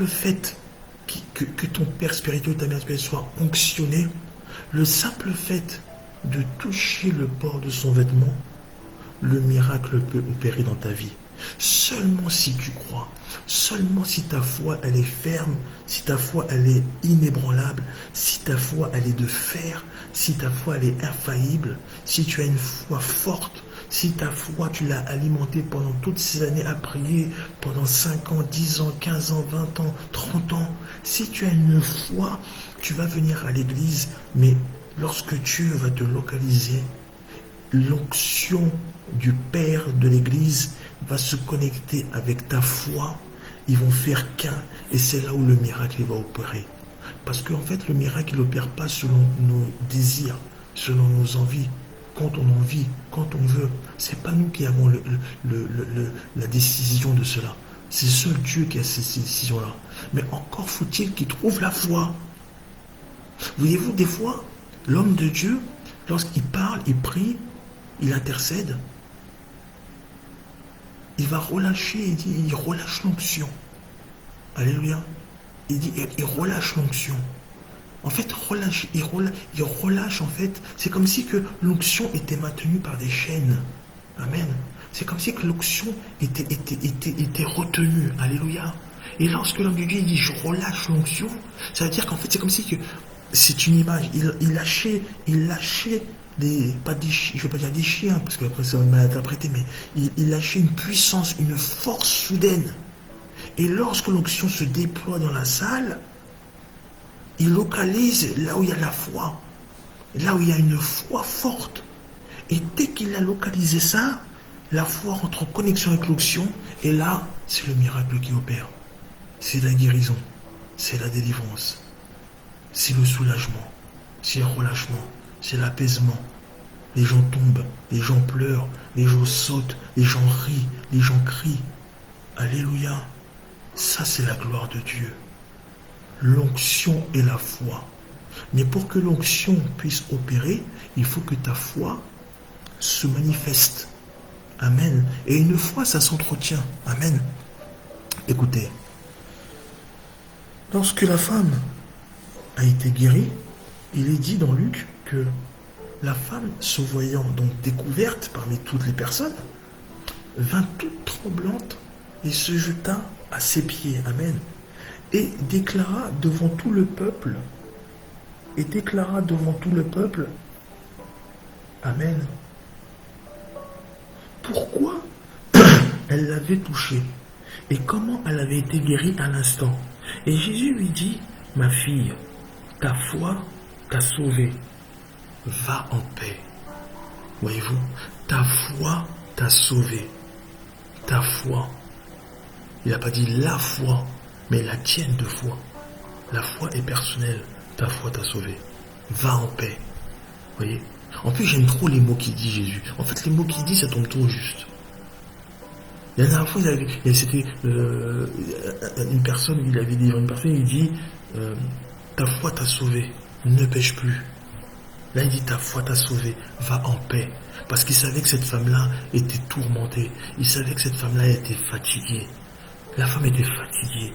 fait que ton père spirituel ou ta mère spirituelle soit onctionné, le simple fait de toucher le bord de son vêtement, le miracle peut opérer dans ta vie. Seulement si tu crois, seulement si ta foi elle est ferme, si ta foi elle est inébranlable, si ta foi elle est de fer, si ta foi elle est infaillible, si tu as une foi forte, si ta foi tu l'as alimentée pendant toutes ces années à prier, pendant 5 ans, 10 ans, 15 ans, 20 ans, 30 ans, si tu as une foi, tu vas venir à l'église, mais lorsque Dieu va te localiser, l'onction du Père de l'Église va se connecter avec ta foi. Ils vont faire qu'un. Et c'est là où le miracle va opérer. Parce qu'en fait, le miracle, il n'opère pas selon nos désirs, selon nos envies. Quand on a envie, quand on veut. C'est pas nous qui avons la décision de cela. C'est seul Dieu qui a cette décision-là. Mais encore faut-il qu'il trouve la foi. Voyez-vous, des fois, l'homme de Dieu, lorsqu'il parle, il prie, il intercède, il va relâcher, il relâche l'onction. Alléluia. Il relâche l'onction. En fait, il relâche, en fait, c'est comme si que l'onction était maintenue par des chaînes. Amen. C'est comme si que l'onction était retenue. Alléluia. Et lorsque l'homme de Dieu dit je relâche l'onction, ça veut dire qu'en fait c'est comme si que c'est une image. Il lâchait je ne vais pas dire des chiens, parce qu'après ça va mal interprété, mais il lâchait une puissance, une force soudaine. Et lorsque l'onction se déploie dans la salle, il localise là où il y a la foi, là où il y a une foi forte. Et dès qu'il a localisé ça, la foi rentre en connexion avec l'onction, et là, c'est le miracle qui opère. C'est la guérison, c'est la délivrance, c'est le soulagement, c'est le relâchement, c'est l'apaisement. Les gens tombent, les gens pleurent, les gens sautent, les gens rient, les gens crient. Alléluia. Ça, c'est la gloire de Dieu. l'onction et la foi. Mais pour que l'onction puisse opérer, il faut que ta foi se manifeste. Amen. Et une foi, ça s'entretient. Amen. Écoutez, lorsque la femme a été guérie, il est dit dans Luc que la femme, se voyant donc découverte parmi toutes les personnes, vint toute tremblante et se jeta à ses pieds. Amen. Et déclara devant tout le peuple, Amen, pourquoi elle l'avait touché et comment elle avait été guérie à l'instant. Et Jésus lui dit, ma fille, ta foi t'a sauvée, va en paix. Voyez-vous, ta foi t'a sauvée, ta foi. Il n'a pas dit la foi, mais la tienne de foi. La foi est personnelle, ta foi t'a sauvé. Va en paix. Voyez. En plus, j'aime trop les mots qu'il dit Jésus. En fait, les mots qu'il dit, ça tombe trop juste. La dernière fois, c'était une personne, il avait dit à une personne, il dit ta foi t'a sauvé, ne pêche plus. Là, il dit ta foi t'a sauvé, va en paix. Parce qu'il savait que cette femme-là était tourmentée. Il savait que cette femme-là était fatiguée. La femme était fatiguée.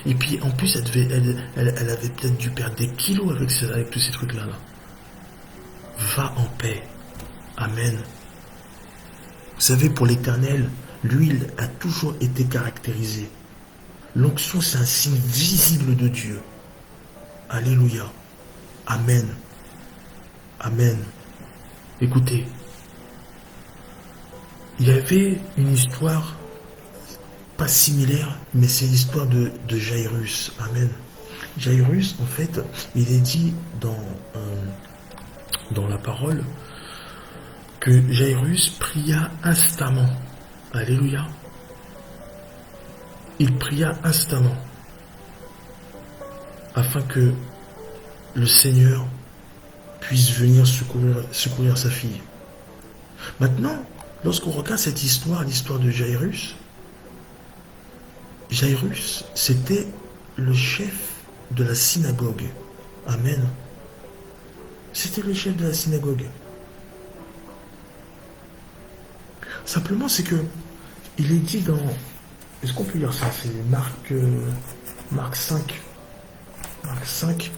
Et puis, en plus, elle avait peut-être dû perdre des kilos avec tous ces trucs-là. Va en paix. Amen. Vous savez, pour l'Éternel, l'huile a toujours été caractérisée. L'onction, c'est un signe visible de Dieu. Alléluia. Amen. Amen. Écoutez, il y avait une histoire pas similaire, mais c'est l'histoire de Jairus. Amen. Jairus, en fait, il est dit dans la parole que Jairus pria instamment. Alléluia. Il pria instamment afin que le Seigneur puisse venir secourir sa fille. Maintenant, lorsqu'on regarde cette histoire, l'histoire de Jairus, c'était le chef de la synagogue. Amen. C'était le chef de la synagogue. Simplement, c'est que il est dit dans... Est-ce qu'on peut lire ça? C'est Marc 5. Marc 5,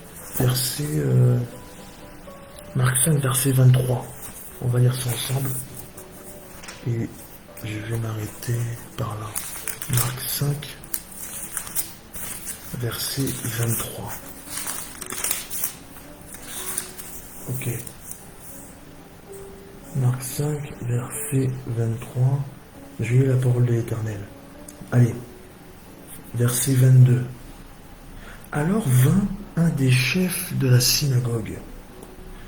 verset 23. On va lire ça ensemble. Et je vais m'arrêter par là. Marc 5, verset 23. Ok. Marc 5, verset 23. Je lis la parole de l'Éternel. Allez. Verset 22. Alors vint un des chefs de la synagogue,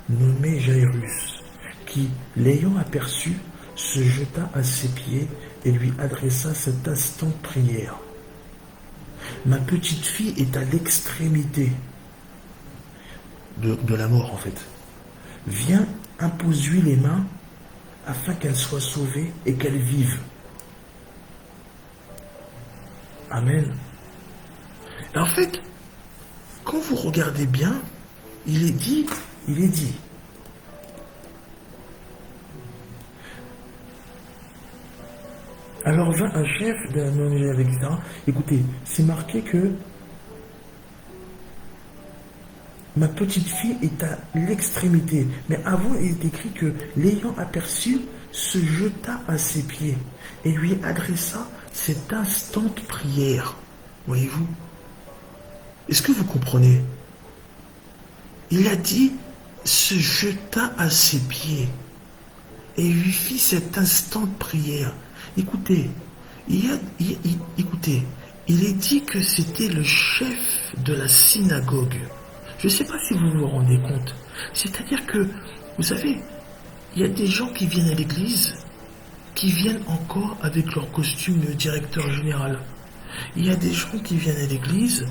nommé Jairus, qui, l'ayant aperçu, se jeta à ses pieds et lui adressa cette instante prière. Ma petite fille est à l'extrémité de la mort, en fait. Viens, impose-lui les mains afin qu'elle soit sauvée et qu'elle vive. Amen. Et en fait, quand vous regardez bien, il est dit, alors vint un chef de la monnaie avec ça. Écoutez, c'est marqué que ma petite fille est à l'extrémité. Mais avant, il est écrit que l'ayant aperçu, se jeta à ses pieds et lui adressa cette instante prière. Voyez-vous? Est-ce que vous comprenez? Il a dit, se jeta à ses pieds et lui fit cette instante prière. Écoutez, écoutez, il est dit que c'était le chef de la synagogue. Je ne sais pas si vous vous rendez compte. C'est-à-dire que, vous savez, il y a des gens qui viennent à l'église, qui viennent encore avec leur costume de directeur général. Il y a des gens qui viennent à l'église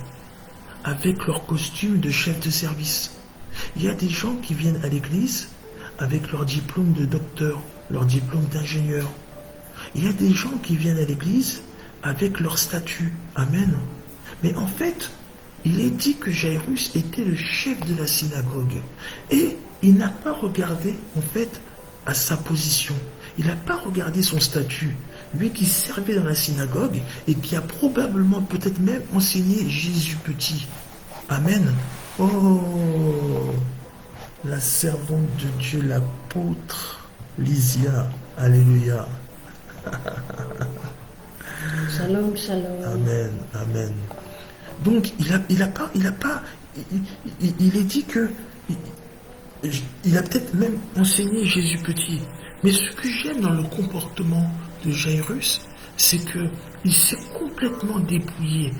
avec leur costume de chef de service. Il y a des gens qui viennent à l'église avec leur diplôme de docteur, leur diplôme d'ingénieur. Il y a des gens qui viennent à l'église avec leur statut. Amen. Mais en fait, il est dit que Jairus était le chef de la synagogue. Et il n'a pas regardé, en fait, à sa position. Il n'a pas regardé son statut. Lui qui servait dans la synagogue et qui a probablement, peut-être même, enseigné Jésus petit. Amen. Oh, la servante de Dieu, l'apôtre Lysia. Alléluia. Shalom, shalom. Amen, amen. Donc, il est dit que il a peut-être même enseigné Jésus petit. Mais ce que j'aime dans le comportement de Jairus, c'est que il s'est complètement dépouillé.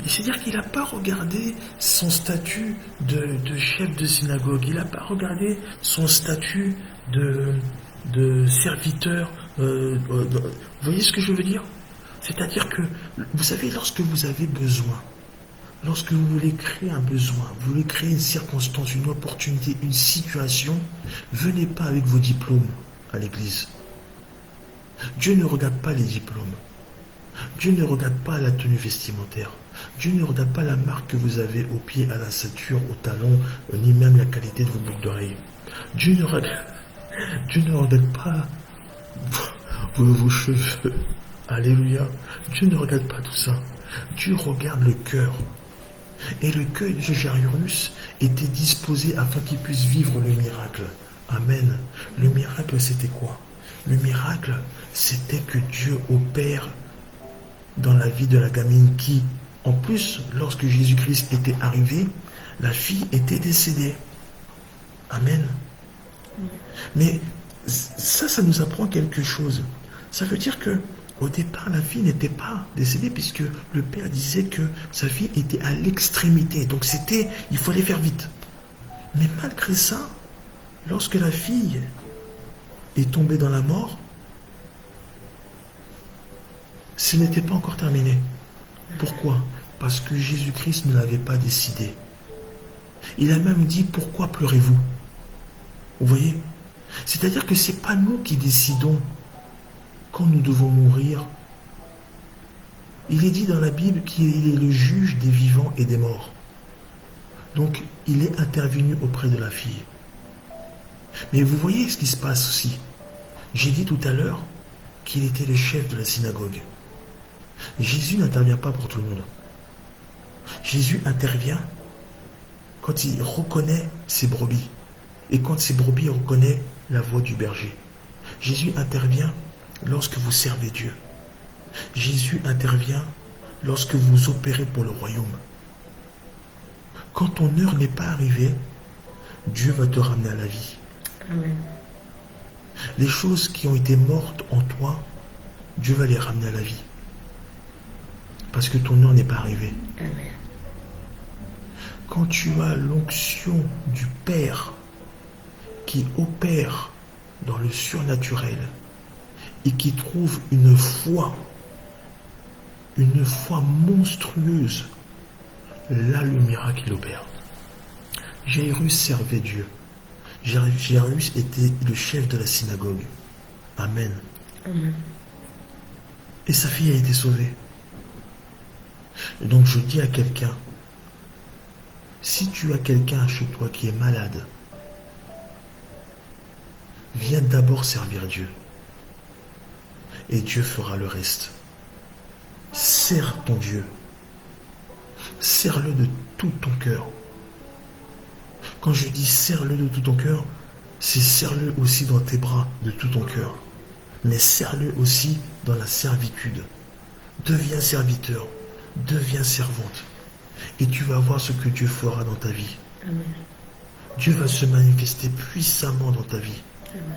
C'est-à-dire qu'il n'a pas regardé son statut de chef de synagogue. Il n'a pas regardé son statut de serviteur. Vous voyez ce que je veux dire? C'est-à-dire que, vous savez, lorsque vous avez besoin, lorsque vous voulez créer un besoin, vous voulez créer une circonstance, une opportunité, une situation, venez pas avec vos diplômes à l'église. Dieu ne regarde pas les diplômes. Dieu ne regarde pas la tenue vestimentaire. Dieu ne regarde pas la marque que vous avez au pied, à la ceinture, au talon, ni même la qualité de vos boucles d'oreilles. Dieu ne regarde pas vos cheveux. Alléluia. Dieu ne regarde pas tout ça. Dieu regarde le cœur. Et le cœur de Jairus était disposé afin qu'il puisse vivre le miracle. Amen. Le miracle, c'était quoi? Le miracle, c'était que Dieu opère dans la vie de la gamine qui, en plus, lorsque Jésus-Christ était arrivé, la fille était décédée. Amen. Mais ça nous apprend quelque chose. Ça veut dire que au départ, la fille n'était pas décédée puisque le père disait que sa fille était à l'extrémité. Donc il fallait faire vite. Mais malgré ça, lorsque la fille est tombée dans la mort, ce n'était pas encore terminé. Pourquoi? Parce que Jésus-Christ ne l'avait pas décidé. Il a même dit, pourquoi pleurez-vous? Vous voyez? C'est-à-dire que ce n'est pas nous qui décidons quand nous devons mourir. Il est dit dans la Bible qu'il est le juge des vivants et des morts. Donc, il est intervenu auprès de la fille. Mais vous voyez ce qui se passe aussi. J'ai dit tout à l'heure qu'il était le chef de la synagogue. Jésus n'intervient pas pour tout le monde. Jésus intervient quand il reconnaît ses brebis et quand ses brebis reconnaissent la voix du berger. Jésus intervient lorsque vous servez Dieu. Jésus intervient lorsque vous opérez pour le royaume. Quand ton heure n'est pas arrivée, Dieu va te ramener à la vie. Amen. Les choses qui ont été mortes en toi, Dieu va les ramener à la vie. Parce que ton heure n'est pas arrivée. Amen. Quand tu as l'onction du Père qui opère dans le surnaturel et qui trouve une foi monstrueuse, là le miracle il opère. Jairus servait Dieu. Jairus était le chef de la synagogue. Amen. Amen. Et sa fille a été sauvée. Et donc je dis à quelqu'un, si tu as quelqu'un chez toi qui est malade, viens d'abord servir Dieu. Et Dieu fera le reste. Sers ton Dieu. Sers-le de tout ton cœur. Quand je dis sers-le de tout ton cœur, c'est sers-le aussi dans tes bras de tout ton cœur. Mais sers-le aussi dans la servitude. Deviens serviteur. Deviens servante. Et tu vas voir ce que Dieu fera dans ta vie. Amen. Dieu va se manifester puissamment dans ta vie. Amen.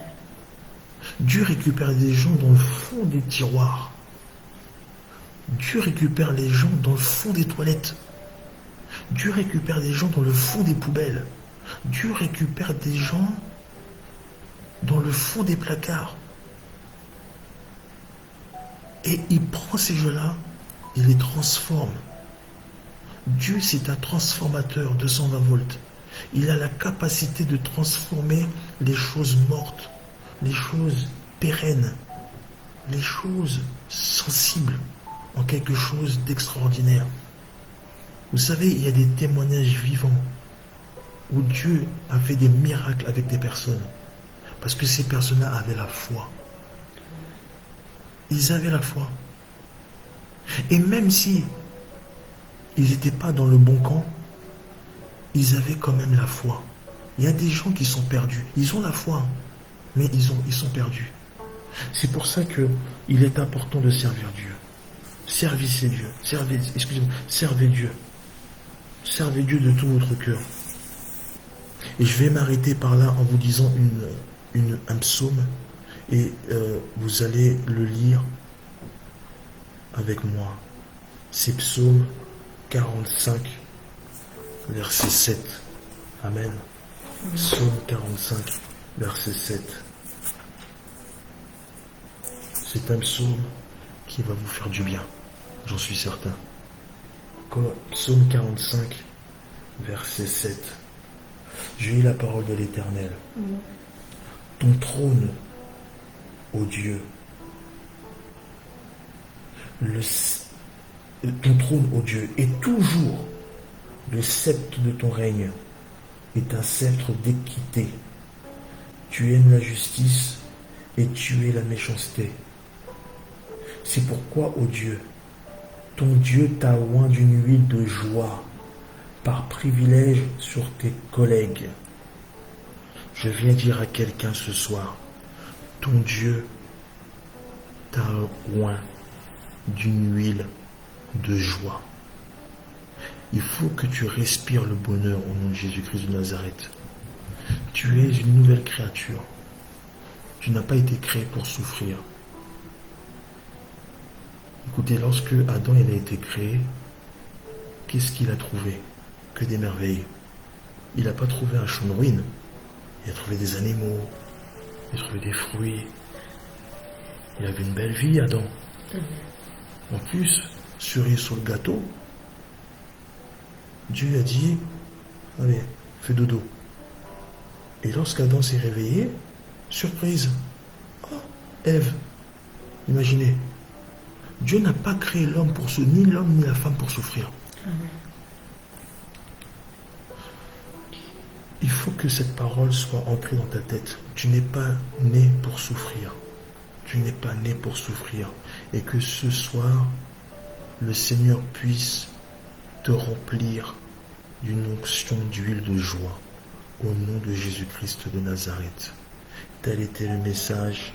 Dieu récupère des gens dans le fond des tiroirs. Dieu récupère les gens dans le fond des toilettes. Dieu récupère des gens dans le fond des poubelles. Dieu récupère des gens dans le fond des placards. Et il prend ces gens-là, il les transforme. Dieu, c'est un transformateur 220 volts. Il a la capacité de transformer les choses mortes, les choses pérennes, les choses sensibles en quelque chose d'extraordinaire. Vous savez, il y a des témoignages vivants où Dieu a fait des miracles avec des personnes. Parce que ces personnes-là avaient la foi. Ils avaient la foi. Et même si ils n'étaient pas dans le bon camp, ils avaient quand même la foi. Il y a des gens qui sont perdus. Ils ont la foi, hein, mais ils sont perdus. C'est pour ça qu'il est important de servir Dieu. Servissez Dieu. Servez Dieu. Servez Dieu de tout votre cœur. Et je vais m'arrêter par là en vous disant un psaume. Et vous allez le lire avec moi. C'est psaume 45, verset 7. Amen. Psaume 45, verset 7. C'est un psaume qui va vous faire du bien, j'en suis certain. Psaume 45, verset 7. J'ai eu la parole de l'Éternel. Ton trône, ô Dieu, ton trône, ô Dieu, est toujours le sceptre de ton règne, est un sceptre d'équité. Tu aimes la justice et tu es la méchanceté. C'est pourquoi, ô Dieu, ton Dieu t'a oint d'une huile de joie, par privilège sur tes collègues. Je viens dire à quelqu'un ce soir, ton Dieu t'a oint d'une huile de joie. Il faut que tu respires le bonheur au nom de Jésus-Christ de Nazareth. Tu es une nouvelle créature. Tu n'as pas été créé pour souffrir. Écoutez, lorsque Adam il a été créé, qu'est-ce qu'il a trouvé? Que des merveilles. Il n'a pas trouvé un champ de ruines. Il a trouvé des animaux. Il a trouvé des fruits. Il avait une belle vie, Adam. En plus, cerise sur le gâteau, Dieu a dit, allez, fais dodo. Et lorsqu'Adam s'est réveillé, surprise, oh, Ève, imaginez, Dieu n'a pas créé l'homme pour ni l'homme ni la femme pour souffrir. Il faut que cette parole soit ancrée dans ta tête. Tu n'es pas né pour souffrir. Tu n'es pas né pour souffrir. Et que ce soir, le Seigneur puisse te remplir d'une onction d'huile de joie au nom de Jésus-Christ de Nazareth. Tel était le message.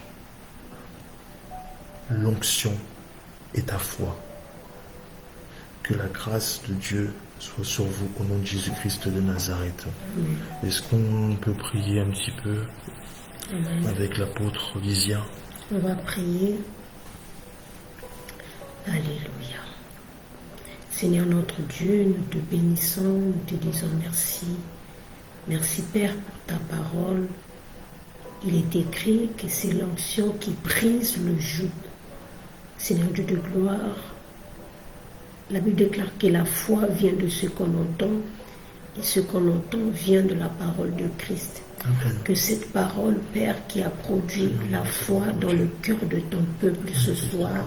L'onction et ta foi. Que la grâce de Dieu soit sur vous au nom de Jésus-Christ de Nazareth. Est-ce qu'on peut prier un petit peu avec l'apôtre Lysia? On va prier. Alléluia. Seigneur notre Dieu, nous te bénissons, nous te disons merci. Merci Père pour ta parole. Il est écrit que c'est l'onction qui brise le joug. Seigneur Dieu de gloire, la Bible déclare que la foi vient de ce qu'on entend et ce qu'on entend vient de la parole de Christ. Amen. Que cette parole, Père, qui a produit la foi dans le cœur de ton peuple ce soir,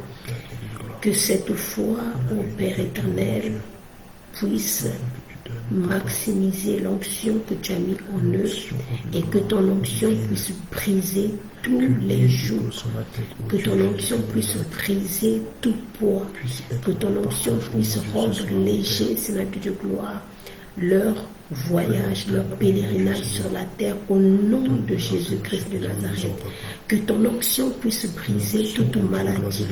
que cette foi, ô Père éternel, puisse maximiser l'onction que tu as mis en eux et que ton onction puisse briser tous les jours, que ton onction puisse briser tout poids, que ton onction puisse rendre léger, Seigneur de gloire, leur voyage, leur pèlerinage sur la terre au nom de Jésus-Christ de Nazareth. Que ton onction puisse briser toute maladie,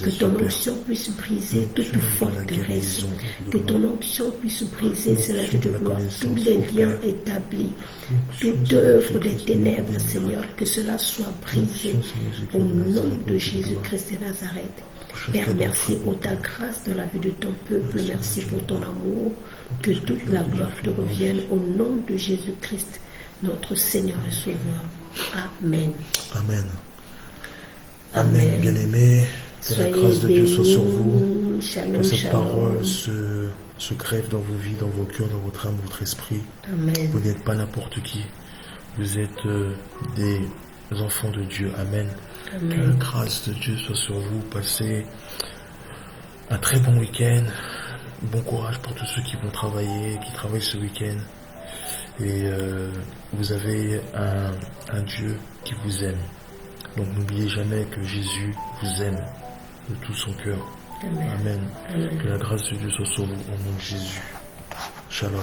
que ton onction puisse briser toute forteresse, que ton onction puisse briser, Seigneur de gloire, tous les liens établis, toute œuvre des ténèbres, Seigneur, que cela soit brisé au nom de Jésus-Christ de Nazareth. Père, merci pour ta grâce dans la vie de ton peuple, merci pour ton amour, que toute la gloire te revienne au nom de Jésus-Christ, notre Seigneur et Sauveur. Amen. Amen. Amen, bien-aimés. Que la grâce de Dieu soit sur vous. Shalom, Que cette shalom. parole se grève dans vos vies, dans vos cœurs, dans votre âme, votre esprit. Amen. Vous n'êtes pas n'importe qui. Vous êtes des enfants de Dieu. Amen. Que la Amen. grâce de Dieu soit sur vous. Passez un très bon week-end. bon courage pour tous ceux qui vont travailler, qui travaillent ce week-end. Et vous avez un Dieu qui vous aime. Donc n'oubliez jamais que Jésus vous aime de tout son cœur. Amen. Amen. Amen. Que la grâce de Dieu soit sur vous au nom de Jésus. Shalom.